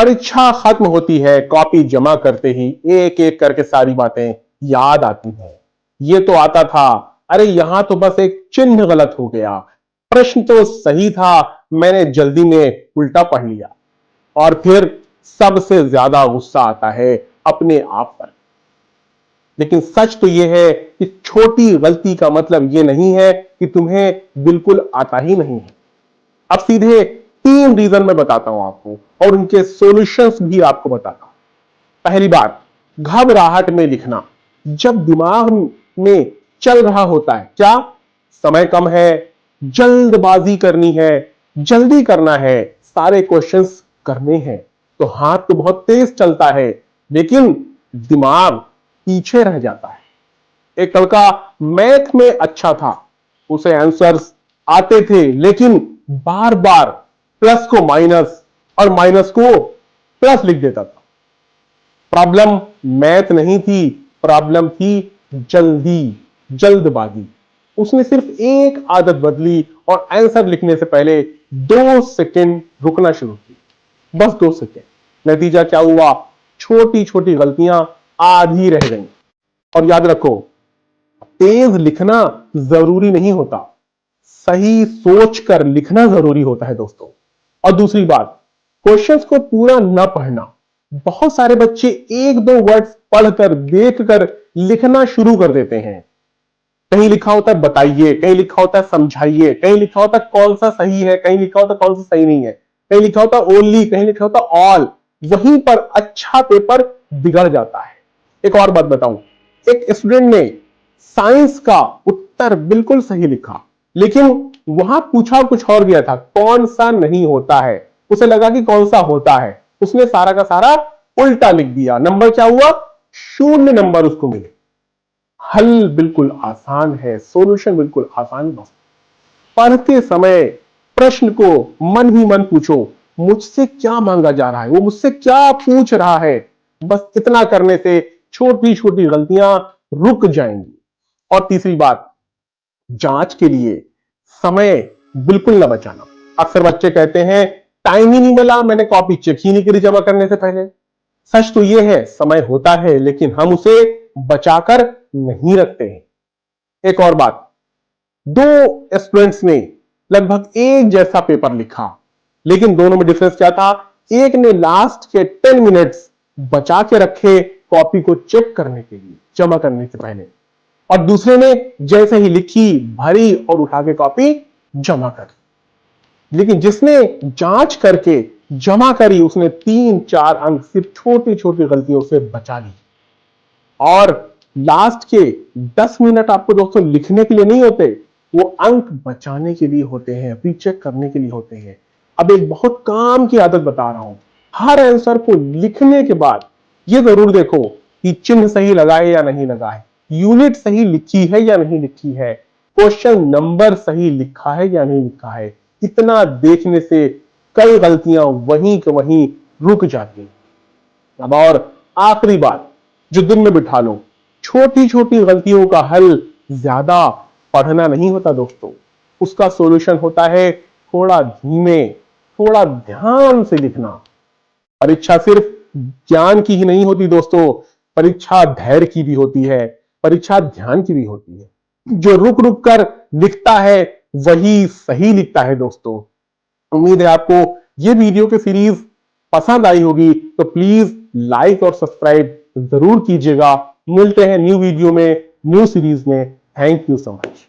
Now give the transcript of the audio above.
परीक्षा खत्म होती है, कॉपी जमा करते ही एक एक करके सारी बातें याद आती हैं। ये तो आता था, अरे यहां तो बस एक चिन्ह गलत हो गया, प्रश्न तो सही था, मैंने जल्दी में उल्टा पढ़ लिया। और फिर सबसे ज्यादा गुस्सा आता है अपने आप पर। लेकिन सच तो यह है कि छोटी गलती का मतलब यह नहीं है कि तुम्हें बिल्कुल आता ही नहीं है। अब सीधे 3 रीजन मैं बताता हूं आपको और उनके सॉल्यूशंस भी आपको बताता हूं। पहली बात, घबराहट में लिखना। जब दिमाग में चल रहा होता है क्या, समय कम है, जल्दबाजी करनी है, जल्दी करना है, सारे क्वेश्चंस करने हैं, तो हाथ तो बहुत तेज चलता है लेकिन दिमाग पीछे रह जाता है। एक लड़का मैथ में अच्छा था, उसे आंसर्स आते थे लेकिन बार बार प्लस को माइनस और माइनस को प्लस लिख देता था। प्रॉब्लम मैथ नहीं थी, प्रॉब्लम थी जल्दबाजी। उसने सिर्फ एक आदत बदली और आंसर लिखने से पहले 2 सेकंड रुकना शुरू किया, बस 2 सेकंड। नतीजा क्या हुआ, छोटी छोटी गलतियां आधी रह गई। और याद रखो, तेज लिखना जरूरी नहीं होता, सही सोच कर लिखना जरूरी होता है दोस्तों। और दूसरी बात, क्वेश्चंस को पूरा न पढ़ना। बहुत सारे बच्चे 1-2 वर्ड्स पढ़कर देखकर लिखना शुरू कर देते हैं। कहीं लिखा होता है बताइए, कहीं लिखा होता है समझाइए, कहीं लिखा होता है कौन सा सही है, कहीं लिखा होता है कौन सा सही नहीं है, कहीं लिखा होता है ओनली, कहीं लिखा होता है ऑल। वहीं पर अच्छा पेपर बिगड़ जाता है। एक और बात बताऊं, एक स्टूडेंट ने साइंस का उत्तर बिल्कुल सही लिखा लेकिन वहां पूछा कुछ और गया था, कौन सा नहीं होता है। उसे लगा कि कौन सा होता है, उसने सारा का सारा उल्टा लिख दिया। नंबर क्या हुआ, 0 नंबर उसको मिले। हल बिल्कुल आसान है, सॉल्यूशन बिल्कुल आसान है। पढ़ते समय प्रश्न को मन ही मन पूछो, मुझसे क्या मांगा जा रहा है, वो मुझसे क्या पूछ रहा है। बस इतना करने से छोटी छोटी गलतियां रुक जाएंगी। और तीसरी बात, जांच के लिए समय बिल्कुल न बचाना। अक्सर बच्चे कहते हैं टाइम ही नहीं मिला, मैंने कॉपी चेक ही नहीं करी जमा करने से पहले। सच तो यह है, समय होता है लेकिन हम उसे बचाकर नहीं रखते हैं। एक और बात, 2 स्टूडेंट्स ने लगभग एक जैसा पेपर लिखा लेकिन दोनों में डिफरेंस क्या था, एक ने लास्ट के 10 मिनट्स बचा के रखे कॉपी को चेक करने के लिए जमा करने से पहले, और दूसरे ने जैसे ही लिखी भरी और उठा के कॉपी जमा कर। लेकिन जिसने जांच करके जमा करी उसने 3-4 अंक सिर्फ छोटी छोटी गलतियों से बचा ली। और लास्ट के 10 मिनट आपको दोस्तों लिखने के लिए नहीं होते, वो अंक बचाने के लिए होते हैं, रीचेक करने के लिए होते हैं। अब एक बहुत काम की आदत बता रहा हूं, हर आंसर को लिखने के बाद ये जरूर देखो कि चिन्ह सही लगाए या नहीं लगाए, यूनिट सही लिखी है या नहीं लिखी है, क्वेश्चन नंबर सही लिखा है या नहीं लिखा है। इतना देखने से कई गलतियां वहीं के वहीं रुक जाती हैं। अब और आखिरी बात जो दिल में बिठा लो, छोटी छोटी गलतियों का हल ज्यादा पढ़ना नहीं होता दोस्तों, उसका सॉल्यूशन होता है थोड़ा धीमे, थोड़ा ध्यान से लिखना। परीक्षा सिर्फ ज्ञान की ही नहीं होती दोस्तों, परीक्षा धैर्य की भी होती है, परीक्षा ध्यान की भी होती है। जो रुक रुक कर लिखता है वही सही लिखता है दोस्तों। उम्मीद है आपको ये वीडियो की सीरीज पसंद आई होगी, तो प्लीज लाइक और सब्सक्राइब जरूर कीजिएगा। मिलते हैं न्यू वीडियो में, न्यू सीरीज में। Thank you so much.